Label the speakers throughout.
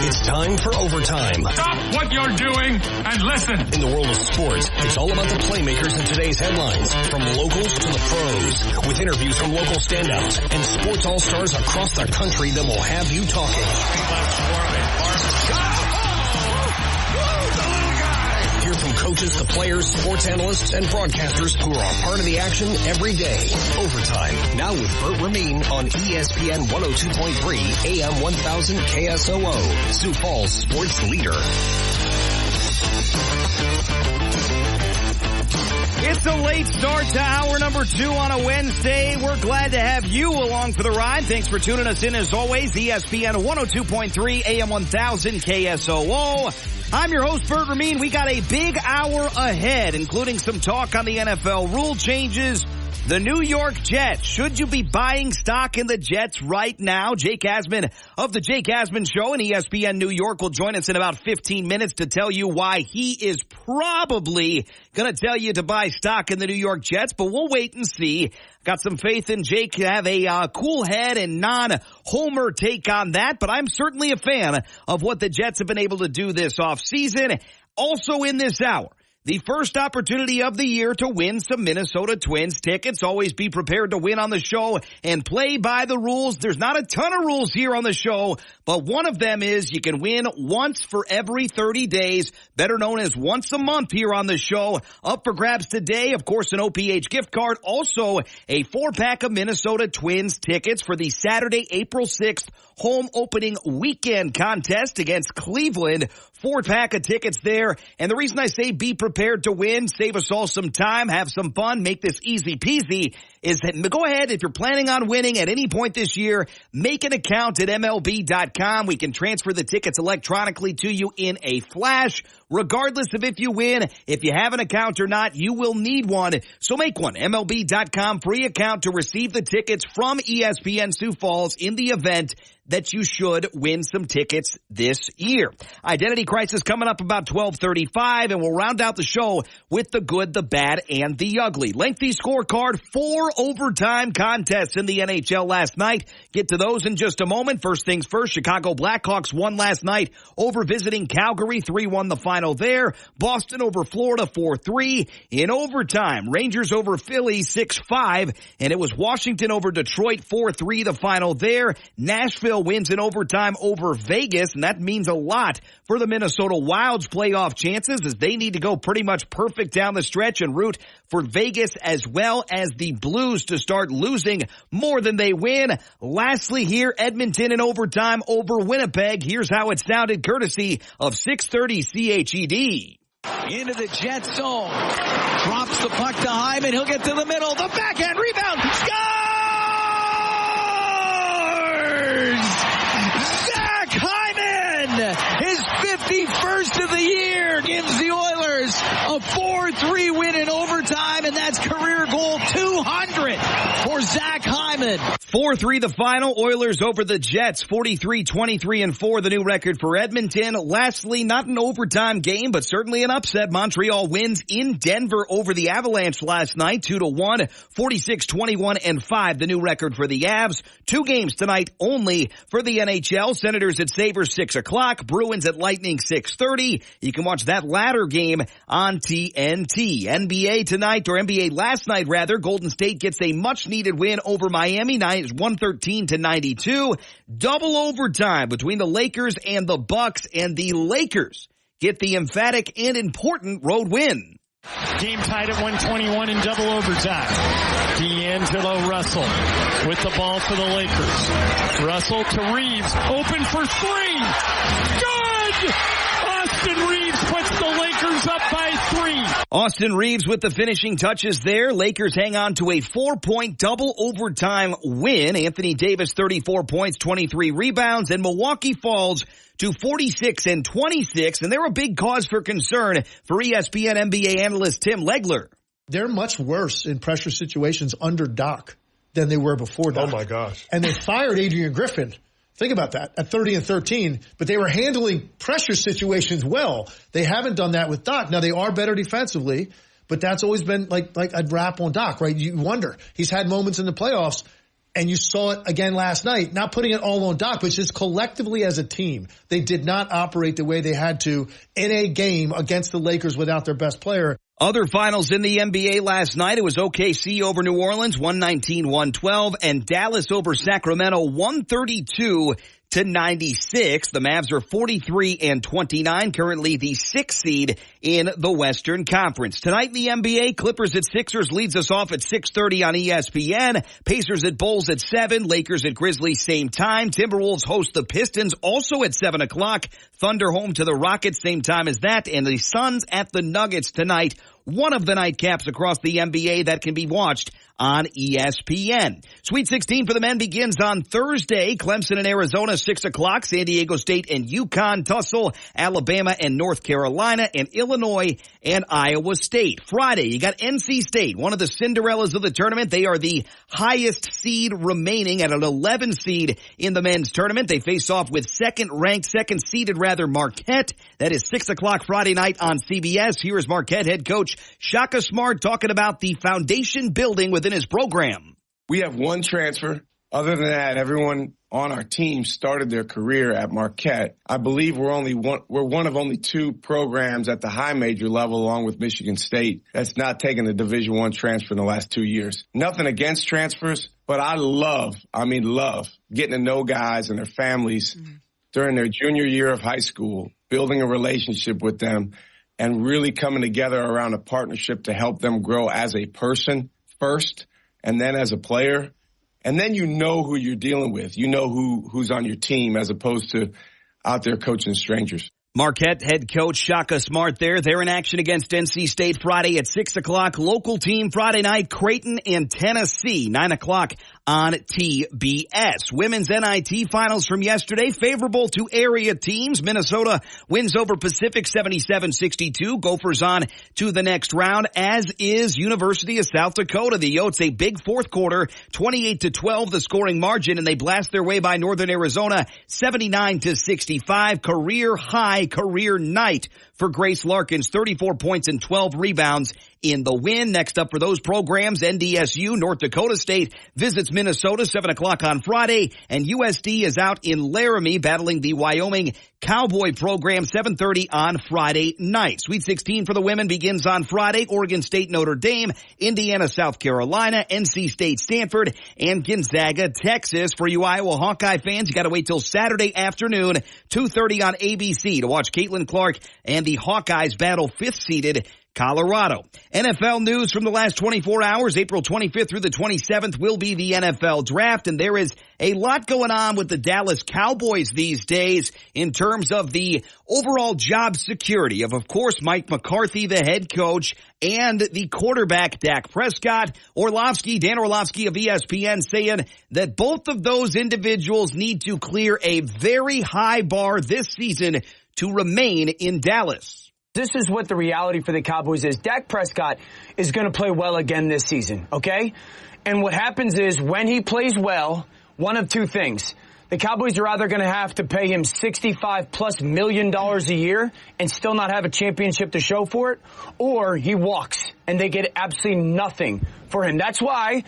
Speaker 1: It's time for overtime.
Speaker 2: Stop what you're doing and listen.
Speaker 1: In the world of sports, it's all about the playmakers in today's headlines, from locals to the pros, with interviews from local standouts and sports all-stars across the country that will have you talking. Hear from coaches, the players, sports analysts, and broadcasters who are a part of the action every day. Overtime, now with Bert Ramin on ESPN 102.3 AM 1000 KSOO, Sioux Falls sports leader.
Speaker 3: It's a late start to hour number 2 on a Wednesday. We're glad to have you along for the ride. Thanks for tuning us in as always. ESPN 102.3 AM 1000 KSOO. I'm your host, Bert Ramin. We got a big hour ahead, including some talk on the NFL rule changes. The New York Jets. Should you be buying stock in the Jets right now? Jake Asman of the Jake Asman Show in ESPN New York will join us in about 15 minutes to tell you why he is probably going to tell you to buy stock in the New York Jets, but we'll wait and see. Got some faith in Jake to have a cool head and non-homer take on that, but I'm certainly a fan of what the Jets have been able to do this offseason. Also in this hour, the first opportunity of the year to win some Minnesota Twins tickets. Always be prepared to win on the show and play by the rules. There's not a ton of rules here on the show, but one of them is you can win once for every 30 days, better known as once a month here on the show. Up for grabs today, of course, an OPH gift card. Also, a 4-pack of Minnesota Twins tickets for the Saturday, April 6th home opening weekend contest against Cleveland. 4-pack of tickets there. And the reason I say be prepared to win, save us all some time, have some fun, make this easy peasy, is that go ahead, if you're planning on winning at any point this year, make an account at MLB.com. We can transfer the tickets electronically to you in a flash. Regardless of if you win, if you have an account or not, you will need one. So make one. MLB.com free account to receive the tickets from ESPN Sioux Falls in the event that you should win some tickets this year. Identity Crisis coming up about 12:35, and we'll round out the show with the good, the bad, and the ugly. Lengthy scorecard, 4 overtime contests in the NHL last night. Get to those in just a moment. First things first, Chicago Blackhawks won last night over visiting Calgary, 3-1 the final there. Boston over Florida, 4-3. In overtime, Rangers over Philly, 6-5, and it was Washington over Detroit, 4-3 the final there. Nashville wins in overtime over Vegas, and that means a lot for the Minnesota Wild's playoff chances, as they need to go pretty much perfect down the stretch and root for Vegas as well as the Blues to start losing more than they win. Lastly here, Edmonton in overtime over Winnipeg. Here's how it sounded courtesy of 630 CHED.
Speaker 4: Into the Jet zone. Drops the puck to Hyman. He'll get to the middle. The backhand rebound. Zach Hyman, his 51st of the year, gives the Oilers a 4-3 win in overtime, and that's career goal 200 for Zach Hyman.
Speaker 3: 4-3 the final. Oilers over the Jets, 43-23-4, the new record for Edmonton. Lastly, not an overtime game, but certainly an upset. Montreal wins in Denver over the Avalanche last night, 2-1, 46-21-5, the new record for the Avs. 2 games tonight only for the NHL. Senators at Sabres, 6 o'clock. Bruins at Lightning, 6:30. You can watch that latter game on TNT. NBA tonight, or NBA last night rather, Golden State gets a much-needed win over Miami, 113-92. Double overtime between the Lakers and the Bucks, and the Lakers get the emphatic and important road win.
Speaker 5: Game tied at 121 in double overtime. D'Angelo Russell with the ball for the Lakers. Russell to Reeves, open for 3. Good! Austin Reeves puts the Lakers up by 3.
Speaker 3: Austin Reeves with the finishing touches there. Lakers hang on to a 4-point double overtime win. Anthony Davis, 34 points, 23 rebounds, and Milwaukee falls to 46-26, and they're a big cause for concern for ESPN NBA analyst Tim Legler.
Speaker 6: They're much worse in pressure situations under Doc than they were before Doc.
Speaker 7: Oh my gosh.
Speaker 6: And they fired Adrian Griffin. Think about that, at 30-13, but they were handling pressure situations well. They haven't done that with Doc. Now they are better defensively, but that's always been like I'd rap on Doc, right? You wonder. He's had moments in the playoffs, And you saw it again last night, not putting it all on Doc, but just collectively as a team. They did not operate the way they had to in a game against the Lakers without their best player.
Speaker 3: Other finals in the NBA last night, it was OKC over New Orleans, 119-112, and Dallas over Sacramento, 132-96. The Mavs are 43-29, currently the 6th seed in the Western Conference. Tonight in the NBA, Clippers at Sixers leads us off at 6:30 on ESPN. Pacers at Bulls at 7, Lakers at Grizzlies same time. Timberwolves host the Pistons also at 7 o'clock. Thunder home to the Rockets same time as that, and the Suns at the Nuggets tonight. One of the nightcaps across the NBA that can be watched on ESPN. Sweet 16 for the men begins on Thursday. Clemson and Arizona, 6 o'clock. San Diego State and UConn tussle. Alabama and North Carolina, and Illinois and Iowa State. Friday, you got NC State, one of the Cinderellas of the tournament. They are the highest seed remaining at an 11 seed in the men's tournament. They face off with second seeded Marquette. That is 6 o'clock Friday night on CBS. Here is Marquette head coach Shaka Smart talking about the foundation building within his program.
Speaker 7: We have one transfer. Other than that, everyone on our team started their career at Marquette. I believe we're one of only 2 programs at the high major level, along with Michigan State, that's not taken the Division I transfer in the last 2 years. Nothing against transfers, but I love getting to know guys and their families during their junior year of high school, building a relationship with them, and really coming together around a partnership to help them grow as a person first, and then as a player. And then you know who you're dealing with. You know who's on your team as opposed to out there coaching strangers.
Speaker 3: Marquette head coach Shaka Smart there. They're in action against NC State Friday at 6 o'clock. Local team Friday night, Creighton and Tennessee, 9 o'clock on TBS. Women's NIT finals from yesterday, favorable to area teams. Minnesota wins over Pacific 77-62. Gophers on to the next round, as is University of South Dakota. The Yotes, a big fourth quarter, 28-12 the scoring margin, and they blast their way by Northern Arizona 79-65. Career night for Grace Larkins, 34 points and 12 rebounds in the win. Next up for those programs, NDSU, North Dakota State visits Minnesota, 7 o'clock on Friday, and USD is out in Laramie battling the Wyoming Cowboy program, 7:30 on Friday night. Sweet 16 for the women begins on Friday. Oregon State, Notre Dame, Indiana, South Carolina, NC State, Stanford, and Gonzaga, Texas. For you Iowa Hawkeye fans, you got to wait till Saturday afternoon, 2:30 on ABC to watch Caitlin Clark and the Hawkeyes battle 5th-seeded Colorado. NFL news from the last 24 hours, April 25th through the 27th will be the NFL draft, and there is a lot going on with the Dallas Cowboys these days in terms of the overall job security of course, Mike McCarthy, the head coach, and the quarterback, Dak Prescott. Dan Orlovsky of ESPN saying that both of those individuals need to clear a very high bar this season to remain in Dallas.
Speaker 8: This is what the reality for the Cowboys is. Dak Prescott is going to play well again this season, okay? And what happens is when he plays well, one of two things. The Cowboys are either going to have to pay him $65+ million a year and still not have a championship to show for it, or he walks and they get absolutely nothing for him. That's why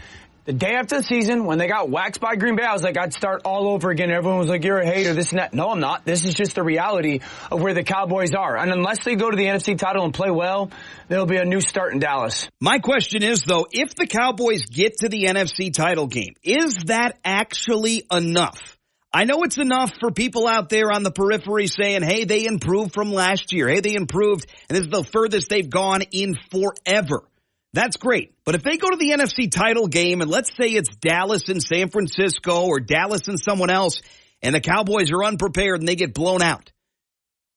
Speaker 8: the day after the season, when they got waxed by Green Bay, I was like, I'd start all over again. Everyone was like, you're a hater, this and that. No, I'm not. This is just the reality of where the Cowboys are. And unless they go to the NFC title and play well, there'll be a new start in Dallas.
Speaker 3: My question is, though, if the Cowboys get to the NFC title game, is that actually enough? I know it's enough for people out there on the periphery saying, hey, they improved from last year. Hey, they improved, and this is the furthest they've gone in forever. That's great. But if they go to the NFC title game, and let's say it's Dallas and San Francisco or Dallas and someone else, and the Cowboys are unprepared and they get blown out,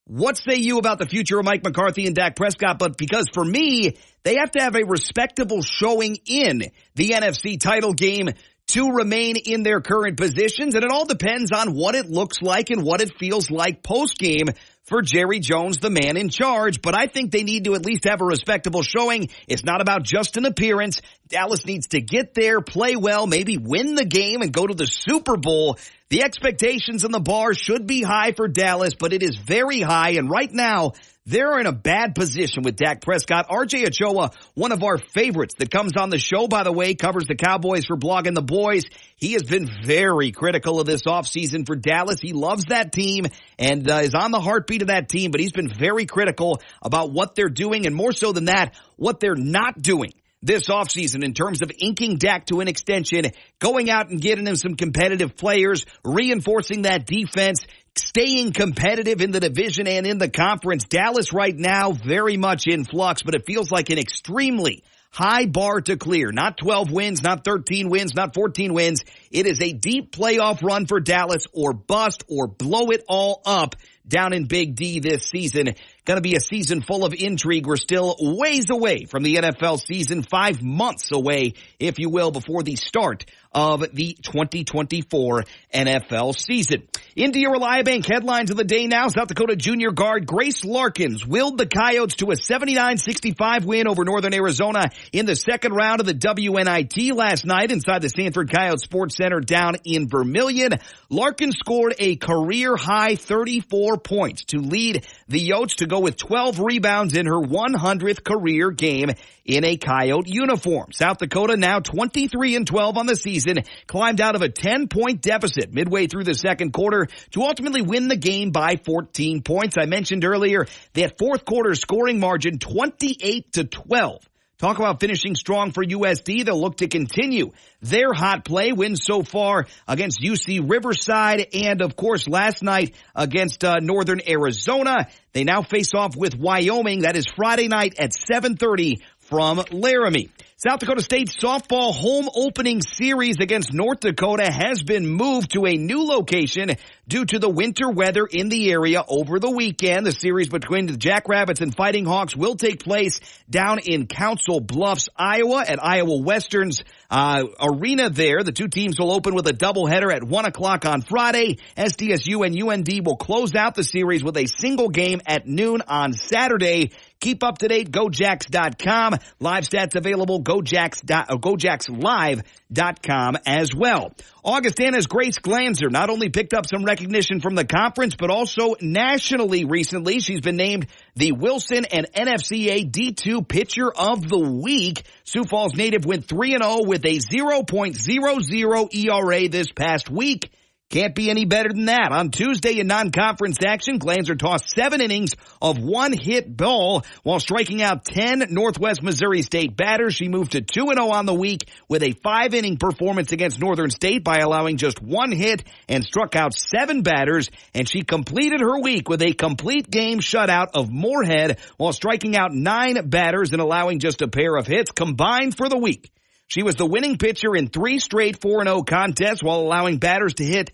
Speaker 3: what say you about the future of Mike McCarthy and Dak Prescott? But because for me, they have to have a respectable showing in the NFC title game to remain in their current positions. And it all depends on what it looks like and what it feels like post-game for Jerry Jones, the man in charge. But I think they need to at least have a respectable showing. It's not about just an appearance. Dallas needs to get there, play well, maybe win the game and go to the Super Bowl. The expectations and the bar should be high for Dallas, but it is very high. And right now, they're in a bad position with Dak Prescott. RJ Ochoa, one of our favorites that comes on the show, by the way, covers the Cowboys for Blogging the Boys. He has been very critical of this offseason for Dallas. He loves that team and is on the heartbeat of that team, but he's been very critical about what they're doing, and more so than that, what they're not doing this offseason in terms of inking Dak to an extension, going out and getting him some competitive players, reinforcing that defense, staying competitive in the division and in the conference. Dallas right now very much in flux, but it feels like an extremely high bar to clear. Not 12 wins, not 13 wins, not 14 wins. It is a deep playoff run for Dallas, or bust, or blow it all up down in Big D this season. Going to be a season full of intrigue. We're still ways away from the NFL season, 5 months away, if you will, before the start of the 2024 NFL season. Into your Reliabank headlines of the day now. South Dakota junior guard Grace Larkins willed the Coyotes to a 79-65 win over Northern Arizona in the second round of the WNIT last night inside the Sanford Coyotes Sports Center down in Vermilion. Larkins scored a career-high 34 points to lead the Yotes to go with 12 rebounds in her 100th career game in a Coyote uniform. South Dakota now 23-12 on the season, climbed out of a 10-point deficit midway through the second quarter to ultimately win the game by 14 points. I mentioned earlier that fourth quarter scoring margin 28-12. Talk about finishing strong for USD. They'll look to continue their hot play. Wins so far against UC Riverside and, of course, last night against Northern Arizona. They now face off with Wyoming. That is Friday night at 7:30 from Laramie. South Dakota State's softball home opening series against North Dakota has been moved to a new location due to the winter weather in the area over the weekend. The series between the Jackrabbits and Fighting Hawks will take place down in Council Bluffs, Iowa, at Iowa Western's arena there. The two teams will open with a doubleheader at 1 o'clock on Friday. SDSU and UND will close out the series with a single game at noon on Saturday. Keep up to date, GoJacks.com. Live stats available, GoJacksLive.com as well. Augustana's Grace Glanzer not only picked up some recognition from the conference, but also nationally recently. She's been named the Wilson and NFCA D2 Pitcher of the Week. Sioux Falls native went 3-0 with a 0.00 ERA this past week. Can't be any better than that. On Tuesday in non-conference action, Glanzer tossed 7 innings of one-hit ball while striking out 10 Northwest Missouri State batters. She moved to 2-0 on the week with a 5-inning performance against Northern State by allowing just 1 hit and struck out 7 batters. And she completed her week with a complete game shutout of Moorhead while striking out 9 batters and allowing just a pair of hits combined for the week. She was the winning pitcher in 3 straight 4-0 contests while allowing batters to hit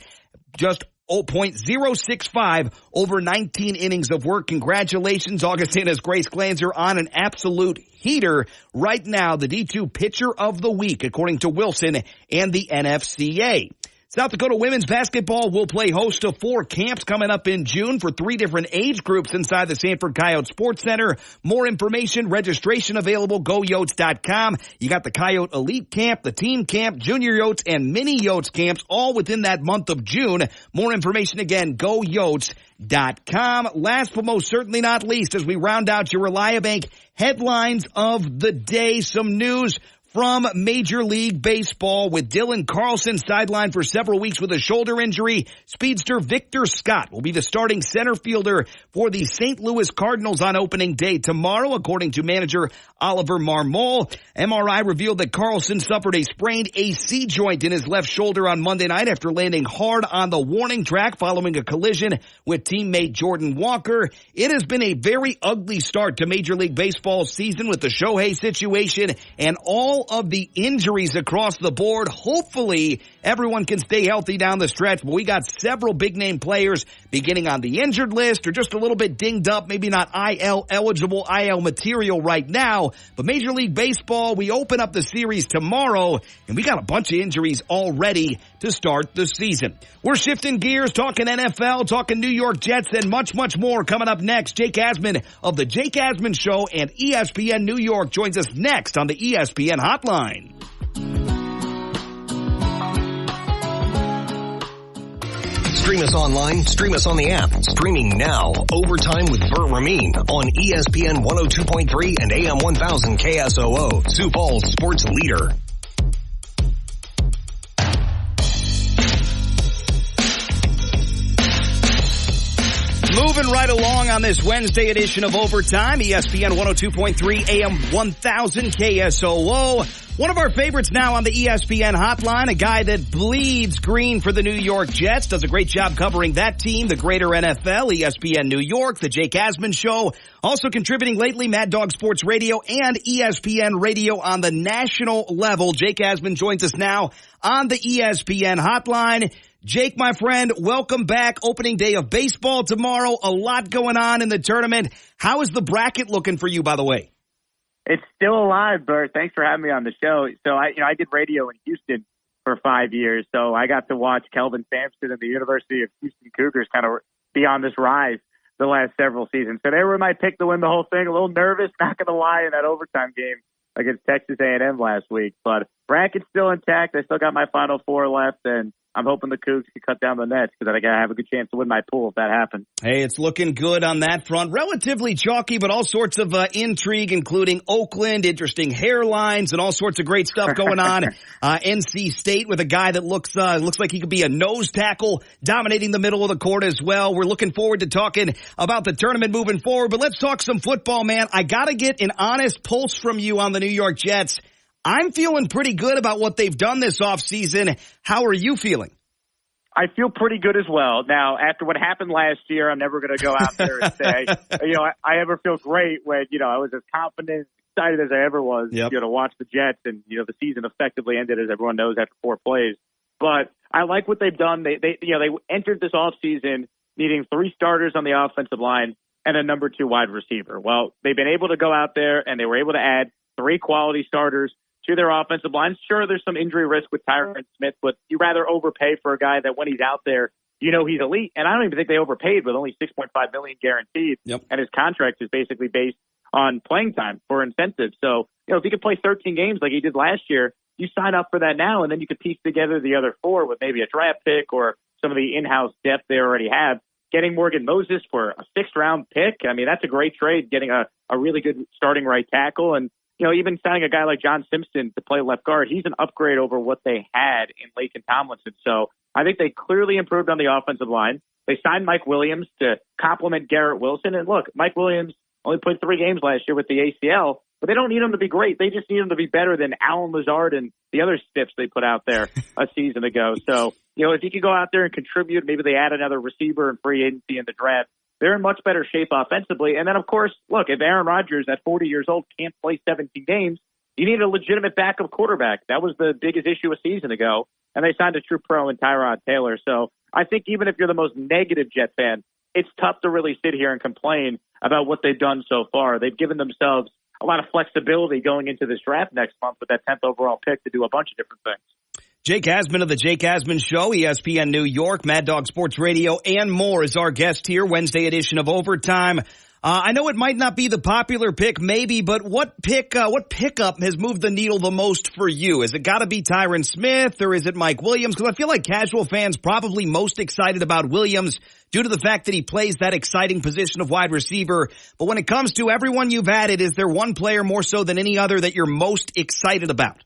Speaker 3: just 0.065 over 19 innings of work. Congratulations, Augustana's Grace Glanzer, on an absolute heater. Right now, the D2 Pitcher of the Week, according to Wilson and the NFCA. South Dakota women's basketball will play host to 4 camps coming up in June for 3 different age groups inside the Sanford Coyote Sports Center. More information, registration available, GoYotes.com. You got the Coyote Elite Camp, the Team Camp, Junior Yotes, and Mini Yotes camps all within that month of June. More information again, GoYotes.com. Last but most certainly not least, as we round out your Reliabank headlines of the day, some news from Major League Baseball with Dylan Carlson sidelined for several weeks with a shoulder injury. Speedster Victor Scott will be the starting center fielder for the St. Louis Cardinals on opening day tomorrow, according to manager Oliver Marmol. MRI revealed that Carlson suffered a sprained AC joint in his left shoulder on Monday night after landing hard on the warning track following a collision with teammate Jordan Walker. It has been a very ugly start to Major League Baseball's season with the Shohei situation and all of the injuries across the board. Hopefully everyone can stay healthy down the stretch, but we got several big name players beginning on the injured list or just a little bit dinged up, maybe not IL eligible, IL material right now. But Major League Baseball, we open up the series tomorrow and we got a bunch of injuries already to start the season. We're shifting gears, talking NFL, talking New York Jets, and much, much more coming up next. Jake Asman of the Jake Asman Show and ESPN New York joins us next on the ESPN Hotline.
Speaker 1: Stream us online, stream us on the app. Streaming now, Overtime with Bert Ramin on ESPN 102.3 and AM 1000 KSOO, Sioux Falls sports leader.
Speaker 3: Moving right along on this Wednesday edition of Overtime, ESPN 102.3 AM 1000 KSOO. One of our favorites now on the ESPN hotline, a guy that bleeds green for the New York Jets, does a great job covering that team, the greater NFL, ESPN New York, the Jake Asman Show, also contributing lately Mad Dog Sports Radio and ESPN Radio on the national level. Jake Asman joins us now on the ESPN hotline. Jake, my friend, welcome back. Opening day of baseball tomorrow. A lot going on in the tournament. How is the bracket looking for you, by the way?
Speaker 9: It's still alive, Bert. Thanks for having me on the show. So I did radio in Houston for 5 years, so I got to watch Kelvin Sampson and the University of Houston Cougars kind of be on this rise the last several seasons. So they were my pick to win the whole thing. A little nervous, not going to lie, in that overtime game against Texas A&M last week. But bracket's still intact. I still got my Final Four left, and I'm hoping the Cougs can cut down the nets because I have a good chance to win my pool if that happens. Hey,
Speaker 3: it's looking good on that front. Relatively chalky, but all sorts of intrigue, including Oakland, interesting hairlines, and all sorts of great stuff going on. NC State with a guy that looks like he could be a nose tackle, dominating the middle of the court as well. We're looking forward to talking about the tournament moving forward, but let's talk some football, man. I got to get an honest pulse from you on the New York Jets. I'm feeling pretty good about what they've done this offseason. How are you feeling?
Speaker 9: I feel pretty good as well. Now, after what happened last year, I'm never going to go out there and say, I ever feel great when, I was as confident, excited as I ever was, to watch the Jets. And, the season effectively ended, as everyone knows, after 4 plays. But I like what they've done. They entered this offseason needing 3 starters on the offensive line and a number 2 wide receiver. Well, they've been able to go out there and they were able to add 3 quality starters to their offensive line. Sure, there's some injury risk with Tyron Smith, but you rather overpay for a guy that when he's out there, he's elite. And I don't even think they overpaid with only $6.5 million guaranteed.
Speaker 3: Yep.
Speaker 9: And his contract is basically based on playing time for incentives. So, if he could play 13 games like he did last year, you sign up for that now, and then you could piece together the other 4 with maybe a draft pick or some of the in-house depth they already have. Getting Morgan Moses for a 6th-round pick, that's a great trade, getting a really good starting right tackle. And even signing a guy like John Simpson to play left guard, he's an upgrade over what they had in Laken Tomlinson. So I think they clearly improved on the offensive line. They signed Mike Williams to complement Garrett Wilson. And look, Mike Williams only played 3 games last year with the ACL, but they don't need him to be great. They just need him to be better than Alan Lazard and the other stiffs they put out there a season ago. So, if he could go out there and contribute, maybe they add another receiver and free agency in the draft. They're in much better shape offensively. And then, of course, look, if Aaron Rodgers at 40 years old can't play 17 games, you need a legitimate backup quarterback. That was the biggest issue a season ago. And they signed a true pro in Tyrod Taylor. So I think even if you're the most negative Jet fan, it's tough to really sit here and complain about what they've done so far. They've given themselves a lot of flexibility going into this draft next month with that 10th overall pick to do a bunch of different things.
Speaker 3: Jake Asman of the Jake Asman Show, ESPN New York, Mad Dog Sports Radio, and more is our guest here, Wednesday edition of Overtime. I know it might not be the popular pick, maybe, but what pickup has moved the needle the most for you? Is it got to be Tyron Smith, or is it Mike Williams? Because I feel like casual fans probably most excited about Williams due to the fact that he plays that exciting position of wide receiver. But when it comes to everyone you've added, is there one player more so than any other that you're most excited about?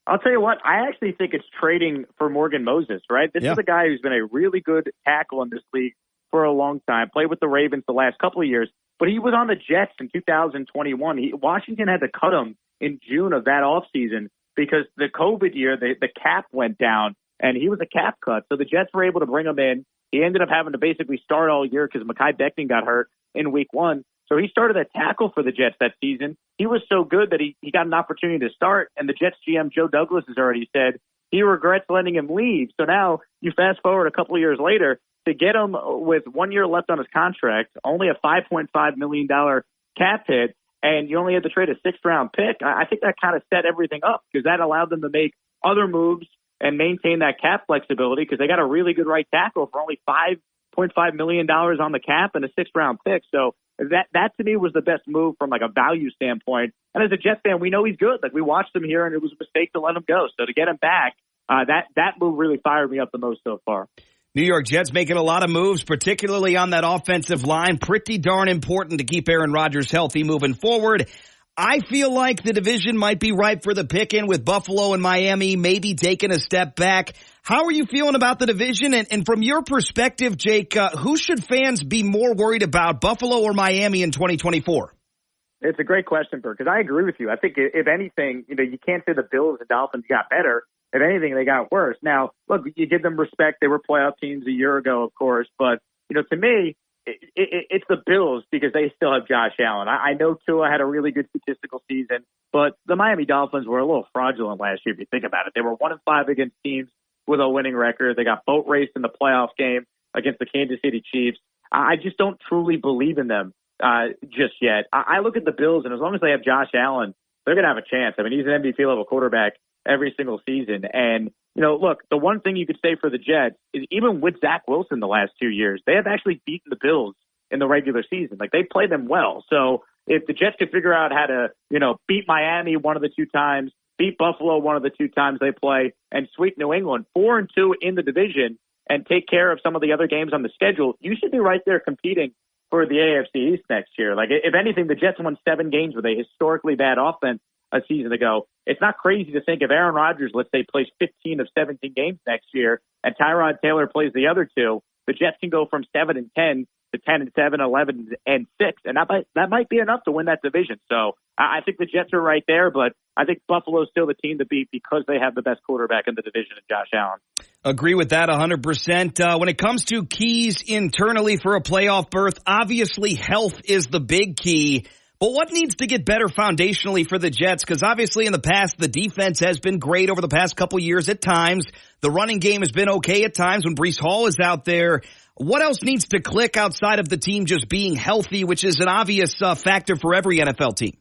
Speaker 9: I'll tell you what, I actually think it's trading for Morgan Moses, right? This is a guy who's been a really good tackle in this league for a long time, played with the Ravens the last couple of years, but he was on the Jets in 2021. Washington had to cut him in June of that offseason because the COVID year, the cap went down, and he was a cap cut. So the Jets were able to bring him in. He ended up having to basically start all year because Mekhi Becton got hurt in week 1. So he started at tackle for the Jets that season. He was so good that he got an opportunity to start, and the Jets GM, Joe Douglas, has already said he regrets letting him leave. So now you fast forward a couple of years later to get him with 1 year left on his contract, only a $5.5 million cap hit, and you only had to trade a 6th-round pick. I think that kind of set everything up because that allowed them to make other moves and maintain that cap flexibility because they got a really good right tackle for only $5.5 million on the cap and a 6th-round pick. So that to me was the best move from like a value standpoint. And as a Jets fan, we know he's good. Like we watched him here, and it was a mistake to let him go. So to get him back, that move really fired me up the most so far.
Speaker 3: New York Jets making a lot of moves, particularly on that offensive line. Pretty darn important to keep Aaron Rodgers healthy moving forward. I feel like the division might be ripe for the picking with Buffalo and Miami maybe taking a step back. How are you feeling about the division? And from your perspective, Jake, who should fans be more worried about, Buffalo or Miami in 2024?
Speaker 9: It's a great question, Bert, because I agree with you. I think if anything, you can't say the Bills and Dolphins got better. If anything, they got worse. Now, look, you give them respect. They were playoff teams a year ago, of course. But, to me, it's the Bills because they still have Josh Allen. I know Tua had a really good statistical season, but the Miami Dolphins were a little fraudulent last year if you think about it. They were 1-5 against teams with a winning record. They got boat raced in the playoff game against the Kansas City Chiefs. I just don't truly believe in them just yet. I look at the Bills, and as long as they have Josh Allen, they're going to have a chance. I mean, he's an MVP level quarterback every single season. And, look, the one thing you could say for the Jets is even with Zach Wilson the last 2 years, they have actually beaten the Bills in the regular season. Like, they play them well. So if the Jets could figure out how to, beat Miami one of the 2 times, beat Buffalo one of the 2 times they play, and sweep New England 4-2 in the division and take care of some of the other games on the schedule, you should be right there competing for the AFC East next year. Like, if anything, the Jets won 7 games with a historically bad offense a season ago. It's not crazy to think if Aaron Rodgers, let's say, plays 15 of 17 games next year and Tyrod Taylor plays the other 2, the Jets can go from 7-10 to 10-7, 11-6, and that might be enough to win that division. So I think the Jets are right there, but I think Buffalo's still the team to beat because they have the best quarterback in the division, Josh Allen.
Speaker 3: Agree with that 100%. When it comes to keys internally for a playoff berth, obviously health is the big key. But what needs to get better foundationally for the Jets? Because obviously in the past, the defense has been great over the past couple years at times. The running game has been okay at times when Breece Hall is out there. What else needs to click outside of the team just being healthy, which is an obvious factor for every NFL team?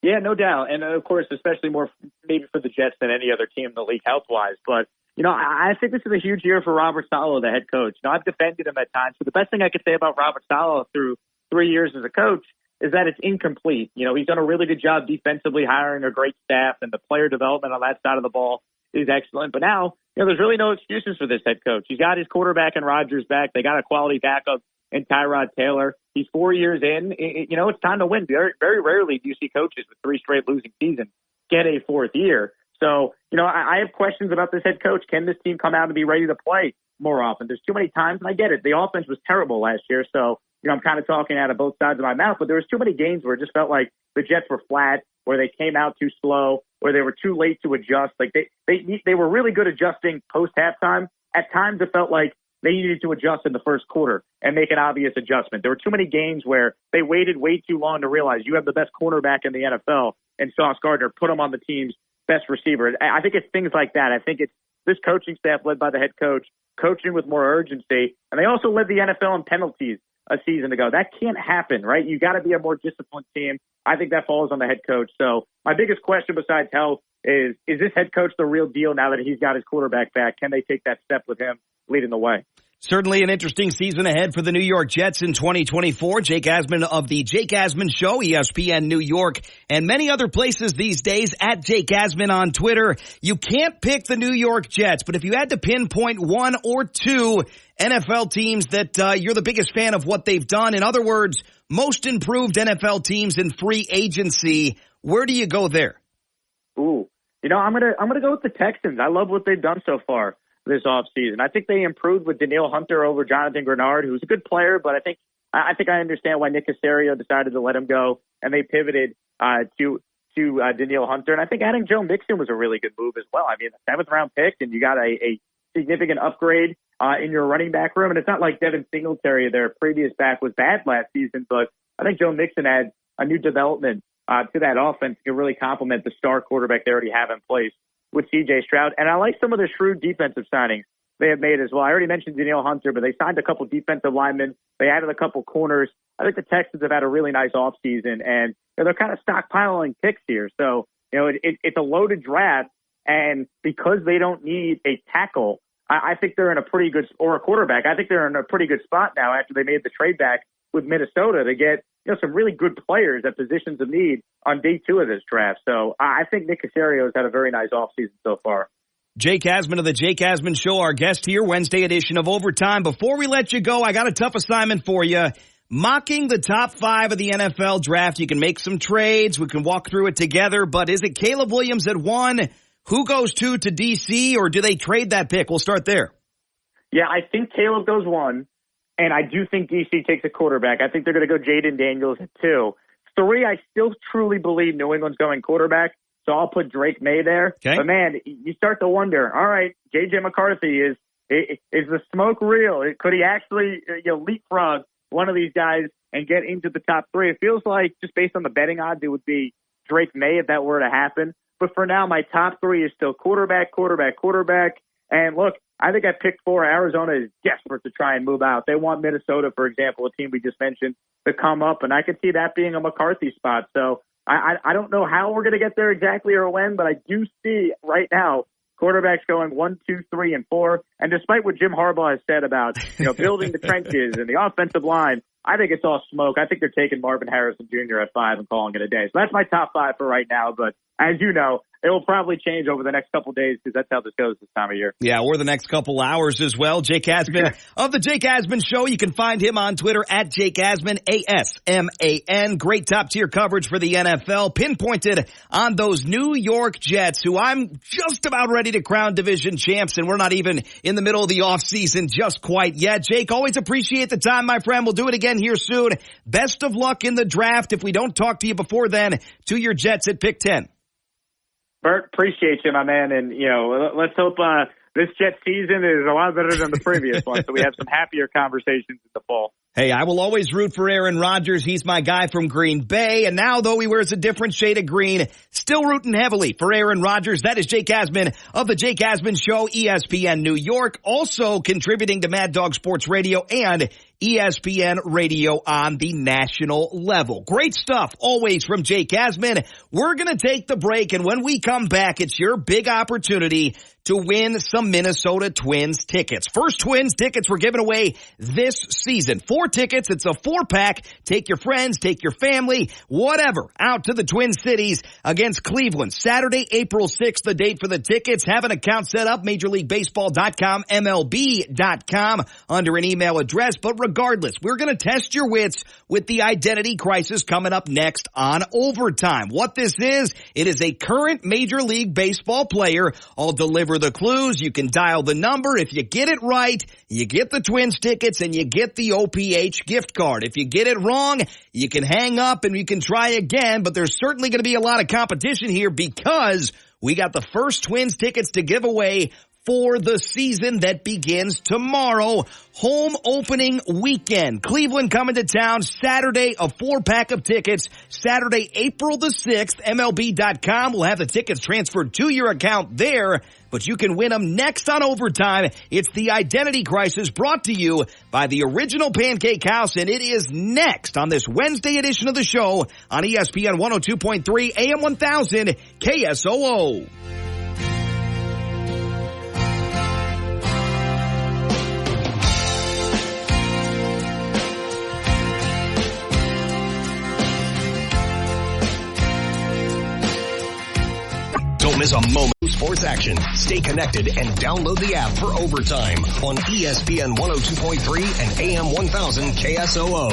Speaker 9: Yeah, no doubt. And, of course, especially more maybe for the Jets than any other team in the league health-wise. But, I think this is a huge year for Robert Saleh, the head coach. I've defended him at times. But the best thing I could say about Robert Saleh through 3 years as a coach is that it's incomplete. He's done a really good job defensively hiring a great staff, and the player development on that side of the ball is excellent. But now, there's really no excuses for this head coach. He's got his quarterback and Rodgers back. They got a quality backup in Tyrod Taylor. He's 4 years in. It's time to win. Very, very rarely do you see coaches with 3 straight losing seasons get a 4th year. So, I have questions about this head coach. Can this team come out and be ready to play more often? There's too many times, and I get it. The offense was terrible last year, so I'm kind of talking out of both sides of my mouth, but there was too many games where it just felt like the Jets were flat, where they came out too slow, where they were too late to adjust. Like they were really good adjusting post halftime. At times it felt like they needed to adjust in the first quarter and make an obvious adjustment. There were too many games where they waited way too long to realize you have the best cornerback in the NFL and Sauce Gardner, put him on the team's best receiver. I think it's things like that. I think it's this coaching staff led by the head coach, coaching with more urgency, and they also led the NFL in penalties a season ago. That can't happen, right? You got to be a more disciplined team. I think that falls on the head coach. So my biggest question besides health is this head coach the real deal now that he's got his quarterback back? Can they take that step with him leading the way?
Speaker 3: Certainly an interesting season ahead for the New York Jets in 2024. Jake Asman of the Jake Asman Show, ESPN New York, and many other places these days at Jake Asman on Twitter. You can't pick the New York Jets, but if you had to pinpoint 1 or 2 NFL teams that you're the biggest fan of what they've done, in other words, most improved NFL teams in free agency, where do you go there?
Speaker 9: Ooh, I'm gonna go with the Texans. I love what they've done so far this offseason. I think they improved with Danielle Hunter over Jonathan Grenard, who's a good player, but I think I understand why Nick Caserio decided to let him go, and they pivoted to Danielle Hunter. And I think adding Joe Mixon was a really good move as well. I mean, a 7th-round pick, and you got a significant upgrade in your running back room. And it's not like Devin Singletary, their previous back, was bad last season, but I think Joe Mixon adds a new development to that offense to really complement the star quarterback they already have in place with C.J. Stroud. And I like some of the shrewd defensive signings they have made as well. I already mentioned Danielle Hunter, but they signed a couple defensive linemen. They added a couple corners. I think the Texans have had a really nice offseason, and they're kind of stockpiling picks here. So, it's a loaded draft, and because they don't need a tackle, I think they're in a pretty good, or a quarterback, I think they're in a pretty good spot now after they made the trade back with Minnesota to get some really good players at positions of need on day 2 of this draft. So I think Nick Caserio has had a very nice offseason so far.
Speaker 3: Jake Asman of the Jake Asman Show, our guest here, Wednesday edition of Overtime. Before we let you go, I got a tough assignment for you. Mocking the top 5 of the NFL draft. You can make some trades. We can walk through it together. But is it Caleb Williams at 1? Who goes 2 to D.C., or do they trade that pick? We'll start there.
Speaker 9: Yeah, I think Caleb goes 1, and I do think D.C. takes a quarterback. I think they're going to go Jaden Daniels at 2. 3, I still truly believe New England's going quarterback. So I'll put Drake May there.
Speaker 3: Okay.
Speaker 9: But, man, you start to wonder, all right, J.J. McCarthy, is the smoke real? Could he actually leapfrog one of these guys and get into the top 3? It feels like, just based on the betting odds, it would be Drake May if that were to happen. But for now, my top 3 is still quarterback. And, look, I think at pick 4, Arizona is desperate to try and move out. They want Minnesota, for example, a team we just mentioned, to come up. And I could see that being a McCarthy spot. So I don't know how we're going to get there exactly or when, but I do see right now quarterbacks going 1, 2, 3, and 4. And despite what Jim Harbaugh has said about building the trenches and the offensive line, I think it's all smoke. I think they're taking Marvin Harrison Jr. at 5 and calling it a day. So that's my top 5 for right now. But as you know, it will probably change over the next couple of days because that's how this goes this time of year.
Speaker 3: Yeah, or the next couple hours as well. Jake Asman of the Jake Asman Show. You can find him on Twitter at Jake Asman, A-S-M-A-N. Great top-tier coverage for the NFL. Pinpointed on those New York Jets, who I'm just about ready to crown division champs, and we're not even in the middle of the offseason just quite yet. Jake, always appreciate the time, my friend. We'll do it again here soon. Best of luck in the draft. If we don't talk to you before then, to your Jets at pick 10.
Speaker 9: Bert, appreciate you, my man. And, let's hope this Jet season is a lot better than the previous one, so we have some happier conversations in the fall.
Speaker 3: Hey, I will always root for Aaron Rodgers. He's my guy from Green Bay. And now, though he wears a different shade of green, still rooting heavily for Aaron Rodgers. That is Jake Asman of the Jake Asman Show, ESPN New York. Also contributing to Mad Dog Sports Radio and ESPN Radio on the national level. Great stuff always from Jake Asman. We're going to take the break, and when we come back, it's your big opportunity to win some Minnesota Twins tickets. First Twins tickets we're giving away this season. 4 tickets. It's a 4-pack. Take your friends, take your family, whatever, out to the Twin Cities against Cleveland. Saturday, April 6th, the date for the tickets. Have an account set up, MajorLeagueBaseball.com, MLB.com, under an email address. But regardless, we're going to test your wits with the identity crisis coming up next on Overtime. What this is, it is a current Major League Baseball player. I'll deliver the clues. You can dial the number. If you get it right, you get the Twins tickets and you get the OPH gift card. If you get it wrong, you can hang up and you can try again, but there's certainly going to be a lot of competition here because we got the first Twins tickets to give away for the season that begins tomorrow. Home opening weekend. Cleveland coming to town Saturday, a 4-pack of tickets. Saturday, April the 6th, MLB.com will have the tickets transferred to your account there, but you can win them next on Overtime. It's the Identity Crisis brought to you by the Original Pancake House, and it is next on this Wednesday edition of the show on ESPN 102.3 AM 1000 KSOO.
Speaker 1: Don't miss a moment of sports action. Stay connected and download the app for Overtime on ESPN 102.3 and AM 1000 KSOO.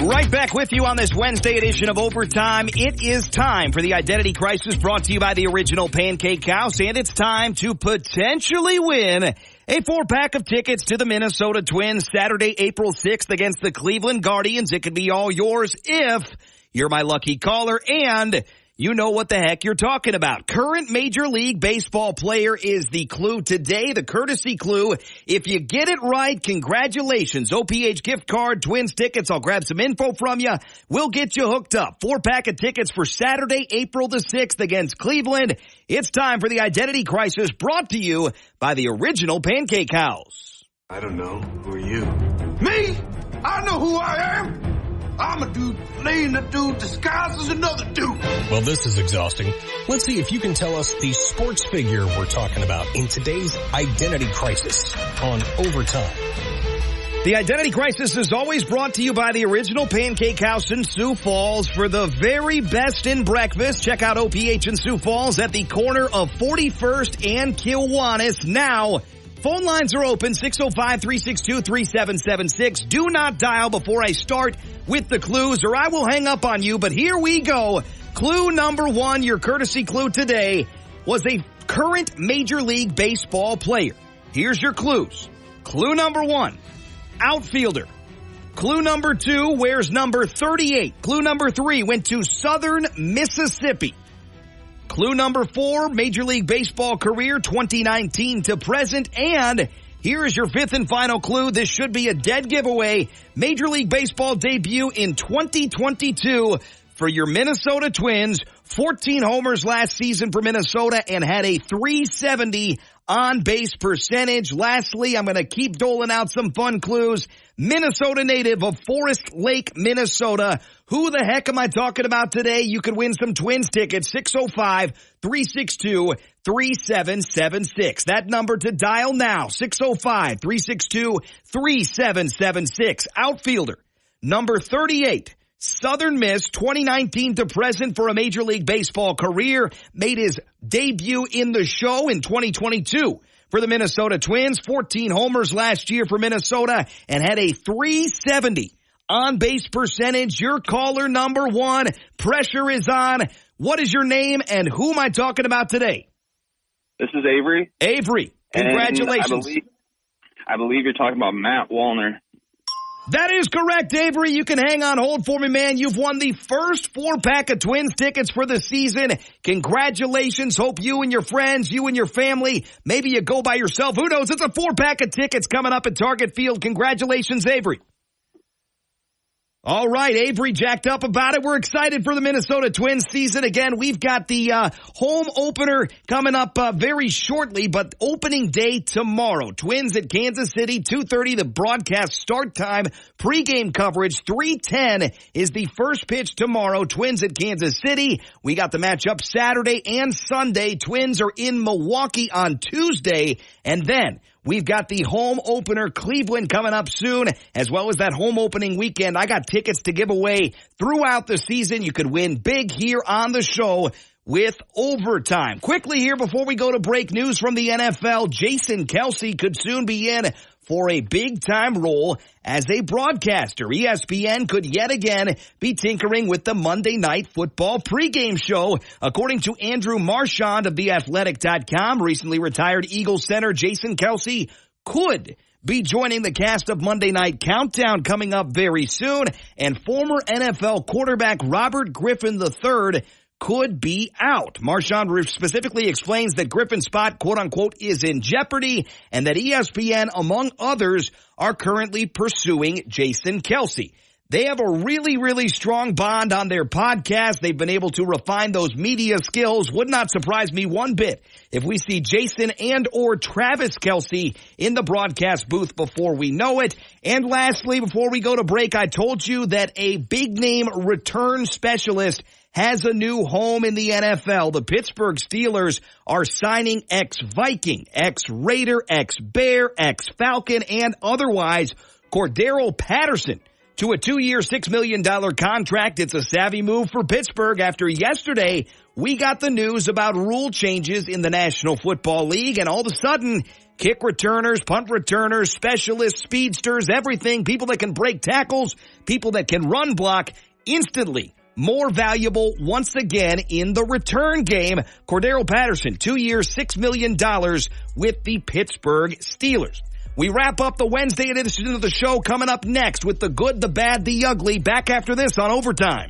Speaker 3: Right back with you on this Wednesday edition of Overtime. It is time for the Identity Crisis brought to you by the Original Pancake House, and it's time to potentially win a 4-pack of tickets to the Minnesota Twins Saturday, April 6th against the Cleveland Guardians. It could be all yours if you're my lucky caller and you know what the heck you're talking about. Current Major League Baseball player is the clue today, the courtesy clue. If you get it right, congratulations. OPH gift card, Twins tickets. I'll grab some info from you. We'll get you hooked up. 4-pack of tickets for Saturday, April the 6th against Cleveland. It's time for the Identity Crisis brought to you by the Original Pancake House.
Speaker 10: I don't know. Who are you? Me? I know who I am. I'm a dude playing a dude disguised as another dude.
Speaker 1: Well, this is exhausting. Let's see if you can tell us the sports figure we're talking about in today's identity crisis on Overtime.
Speaker 3: The Identity Crisis is always brought to you by the original Pancake House in Sioux Falls. For the very best in breakfast, check out OPH in Sioux Falls at the corner of 41st and Kiwanis. Now, phone lines are open, 605-362-3776. Do not dial before I start with the clues or I will hang up on you. But here we go. Clue number one, your courtesy clue today, was a current Major League Baseball player. Here's your clues. Clue number one. Outfielder. Clue number two, wears number 38. Clue number three, went to Southern Mississippi. Clue number four, Major League Baseball career 2019 to present. And here is your fifth and final clue. This should be a dead giveaway. Major League Baseball debut in 2022 for your Minnesota Twins. 14 homers last season for Minnesota and had a .370 on-base percentage. Lastly, I'm going to keep doling out some fun clues. Minnesota native of Forest Lake, Minnesota. Who the heck am I talking about today? You could win some Twins tickets, 605-362-3776. That number to dial now, 605-362-3776. Outfielder, number 38. Southern Miss, 2019 to present for a Major League Baseball career, made his debut in the show in 2022 for the Minnesota Twins, 14 homers last year for Minnesota, and had a .370 on-base percentage. Your caller number one. Pressure is on. What is your name, and who am I talking about today?
Speaker 11: This is Avery.
Speaker 3: Avery, congratulations.
Speaker 11: I believe you're talking about Matt Wallner.
Speaker 3: That is correct, Avery. You can hang on hold for me, man. You've won the first 4-pack of Twins tickets for the season. Congratulations. Hope you and your friends, you and your family, maybe you go by yourself. Who knows? It's a 4-pack of tickets coming up at Target Field. Congratulations, Avery. All right, Avery jacked up about it. We're excited for the Minnesota Twins season. Again, we've got the home opener coming up very shortly, but opening day tomorrow. Twins at Kansas City, 2:30, the broadcast start time. Pregame coverage, 3:10 is the first pitch tomorrow. Twins at Kansas City. We got the matchup Saturday and Sunday. Twins are in Milwaukee on Tuesday, and then we've got the home opener, Cleveland, coming up soon, as well as that home opening weekend. I got tickets to give away throughout the season. You could win big here on the show with Overtime. Quickly here before we go to break, news from the NFL. Jason Kelce could soon be in for a big-time role as a broadcaster. ESPN could yet again be tinkering with the Monday Night Football pregame show. According to Andrew Marchand of TheAthletic.com, recently retired Eagles center Jason Kelce could be joining the cast of Monday Night Countdown coming up very soon. And former NFL quarterback Robert Griffin III could be out. Marchand specifically explains that Griffin's spot, quote-unquote, is in jeopardy, and that ESPN, among others, are currently pursuing Jason Kelce. They have a really, really strong bond on their podcast. They've been able to refine those media skills. Would not surprise me one bit if we see Jason and or Travis Kelce in the broadcast booth before we know it. And lastly, before we go to break, I told you that a big-name return specialist has a new home in the NFL. The Pittsburgh Steelers are signing ex-Viking, ex-Raider, ex-Bear, ex-Falcon, and otherwise Cordero Patterson to a 2-year, $6 million contract. It's a savvy move for Pittsburgh after yesterday we got the news about rule changes in the National Football League, and all of a sudden, kick returners, punt returners, specialists, speedsters, everything, people that can break tackles, people that can run block, instantly more valuable once again in the return game. Cordero Patterson, 2 years, $6 million with the Pittsburgh Steelers. We wrap up the Wednesday edition of the show coming up next with the good, the bad, the ugly. Back after this on Overtime.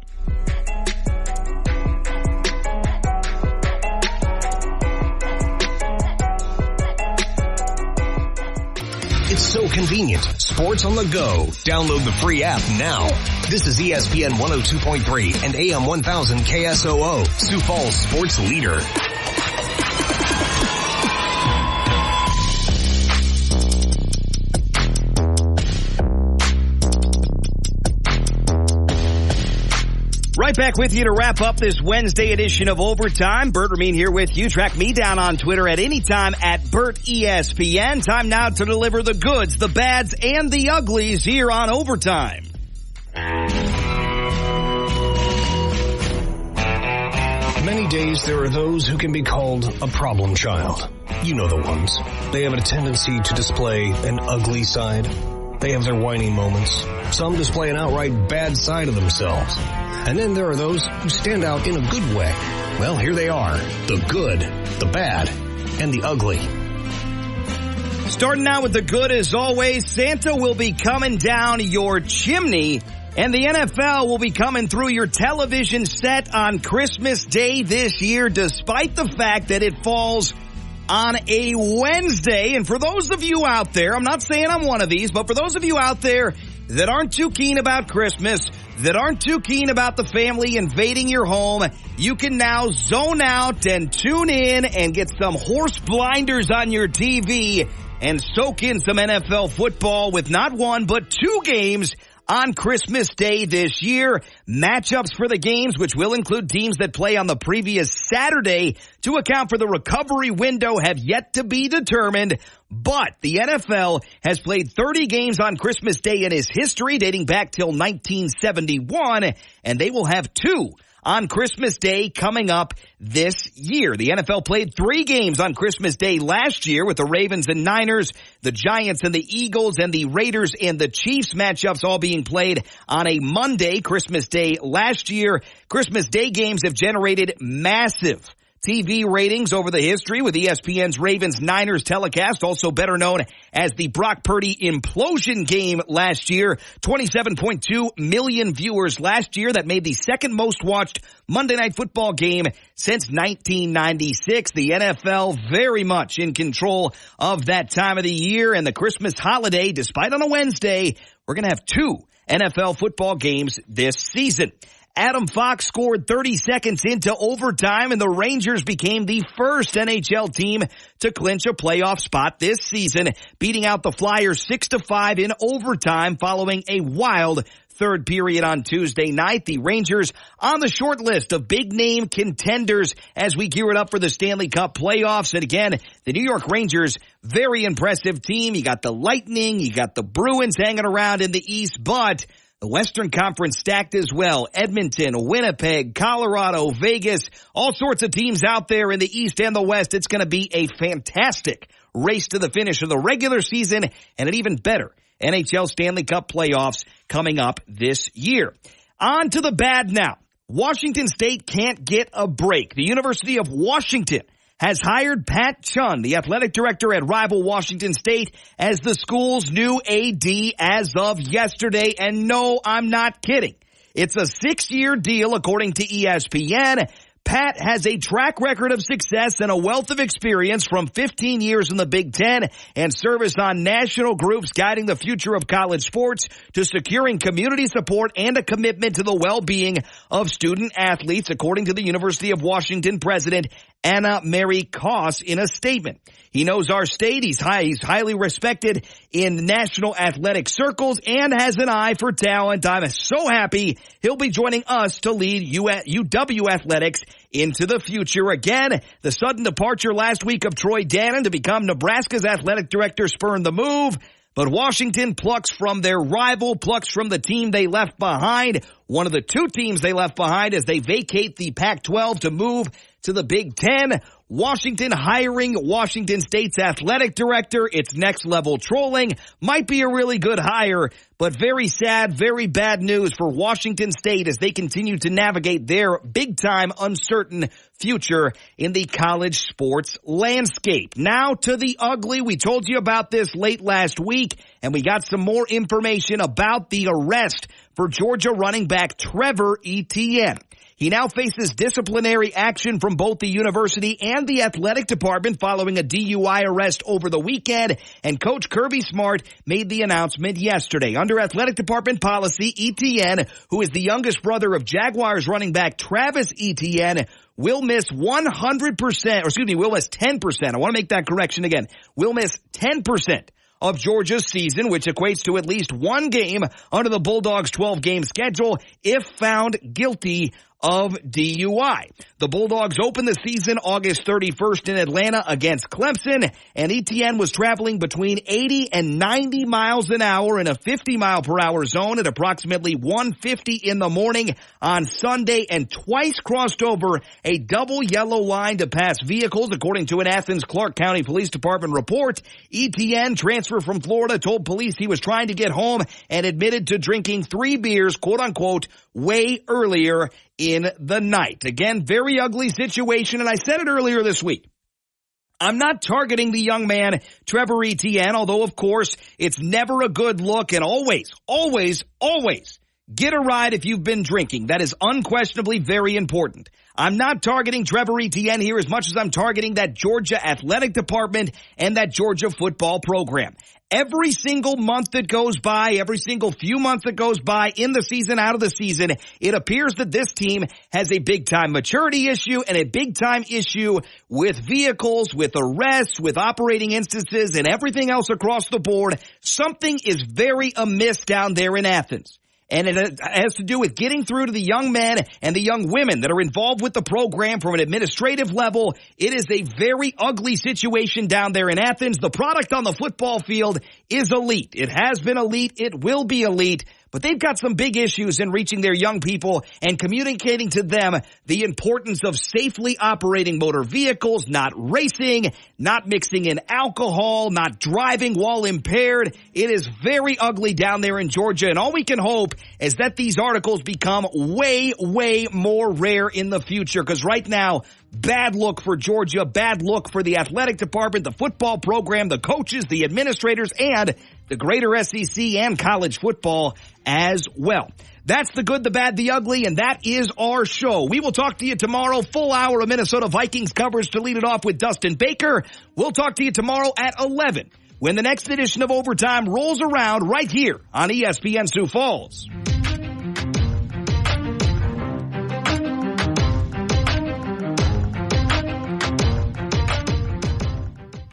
Speaker 1: It's so convenient. Sports on the go. Download the free app now. This is ESPN 102.3 and AM 1000 KSOO, Sioux Falls sports leader.
Speaker 3: Right back with you to wrap up this Wednesday edition of Overtime. Bert Ramin here with you. Track me down on Twitter at anytime at Bert ESPN. Time now to deliver the goods, the bads, and the uglies here on Overtime.
Speaker 12: Many days there are those who can be called a problem child. You know the ones. They have a tendency to display an ugly side. They have their whining moments. Some display an outright bad side of themselves. And then there are those who stand out in a good way. Well, here they are. The good, the bad, and the ugly.
Speaker 3: Starting out with the good as always, Santa will be coming down your chimney, and the NFL will be coming through your television set on Christmas Day this year, despite the fact that it falls on a Wednesday. And for those of you out there, I'm not saying I'm one of these, but for those of you out there that aren't too keen about Christmas, that aren't too keen about the family invading your home, you can now zone out and tune in and get some horse blinders on your TV and soak in some NFL football with not one but two games on Christmas Day this year. Matchups for the games, which will include teams that play on the previous Saturday to account for the recovery window, have yet to be determined. But the NFL has played 30 games on Christmas Day in its history, dating back till 1971, and they will have two on Christmas Day coming up this year. The NFL played 3 games on Christmas Day last year with the Ravens and Niners, the Giants and the Eagles, and the Raiders and the Chiefs matchups all being played on a Monday, Christmas Day last year. Christmas Day games have generated massive TV ratings over the history, with ESPN's Ravens-Niners telecast, also better known as the Brock Purdy implosion game last year. 27.2 million viewers last year. That made the second most watched Monday Night Football game since 1996. The NFL very much in control of that time of the year, and the Christmas holiday, despite on a Wednesday, we're going to have 2 NFL football games this season. Adam Fox scored 30 seconds into overtime, and the Rangers became the first NHL team to clinch a playoff spot this season, beating out the Flyers 6-5 in overtime following a wild third period on Tuesday night. The Rangers on the short list of big-name contenders as we gear it up for the Stanley Cup playoffs. And again, the New York Rangers, very impressive team. You got the Lightning, you got the Bruins hanging around in the East, but the Western Conference stacked as well. Edmonton, Winnipeg, Colorado, Vegas, all sorts of teams out there in the East and the West. It's going to be a fantastic race to the finish of the regular season and an even better NHL Stanley Cup playoffs coming up this year. On to the bad now. Washington State can't get a break. The University of Washington has hired Pat Chun, the athletic director at rival Washington State, as the school's new AD as of yesterday. And no, I'm not kidding. It's a 6-year deal, according to ESPN. Pat has a track record of success and a wealth of experience from 15 years in the Big Ten and service on national groups guiding the future of college sports to securing community support and a commitment to the well-being of student athletes, according to the University of Washington president Anna Mary Koss in a statement. He knows our state. He's highly respected in national athletic circles and has an eye for talent. I'm so happy he'll be joining us to lead UW athletics into the future. Again, the sudden departure last week of Troy Dannon to become Nebraska's athletic director spurned the move. But Washington plucks from their rival, plucks from the team they left behind. One of the 2 teams they left behind as they vacate the Pac-12 to move to the Big Ten. Washington hiring Washington State's athletic director. It's next level trolling. Might be a really good hire, but very sad, very bad news for Washington State as they continue to navigate their big time uncertain future in the college sports landscape. Now to the ugly. We told you about this late last week, and we got some more information about the arrest for Georgia running back Trevor Etienne. He now faces disciplinary action from both the university and the athletic department following a DUI arrest over the weekend, and Coach Kirby Smart made the announcement yesterday. Under athletic department policy, Etienne, who is the youngest brother of Jaguars running back Travis Etienne, will miss 100%, will miss 10%. I want to make that correction again. Will miss 10% of Georgia's season, which equates to at least one game under the Bulldogs' 12-game schedule if found guilty of DUI. The Bulldogs opened the season August 31st in Atlanta against Clemson, and ETN was traveling between 80 and 90 miles an hour in a 50-mile-per-hour zone at approximately 1:50 in the morning on Sunday, and twice crossed over a double yellow line to pass vehicles, according to an Athens Clark County Police Department report. ETN, transfer from Florida, told police he was trying to get home and admitted to drinking 3 beers, quote-unquote, way earlier in the night. Again, very ugly situation, and I said it earlier this week. I'm not targeting the young man, Trevor Etienne, although, of course, it's never a good look, and always get a ride if you've been drinking. That is unquestionably very important. I'm not targeting Trevor Etienne here as much as I'm targeting that Georgia athletic department and that Georgia football program. Every single month that goes by, every single few months that goes by in the season, out of the season, it appears that this team has a big-time maturity issue and a big-time issue with vehicles, with arrests, with operating instances, and everything else across the board. Something is very amiss down there in Athens. And it has to do with getting through to the young men and the young women that are involved with the program from an administrative level. It is a very ugly situation down there in Athens. The product on the football field is elite. It has been elite. It will be elite. But they've got some big issues in reaching their young people and communicating to them the importance of safely operating motor vehicles, not racing, not mixing in alcohol, not driving while impaired. It is very ugly down there in Georgia, and all we can hope is that these articles become way more rare in the future, because right now, bad look for Georgia, bad look for the athletic department, the football program, the coaches, the administrators, and the greater SEC and college football as well. That's the good, the bad, the ugly, and that is our show. We will talk to you tomorrow, full hour of Minnesota Vikings coverage to lead it off with Dustin Baker. We'll talk to you tomorrow at 11 when the next edition of Overtime rolls around right here on ESPN Sioux Falls.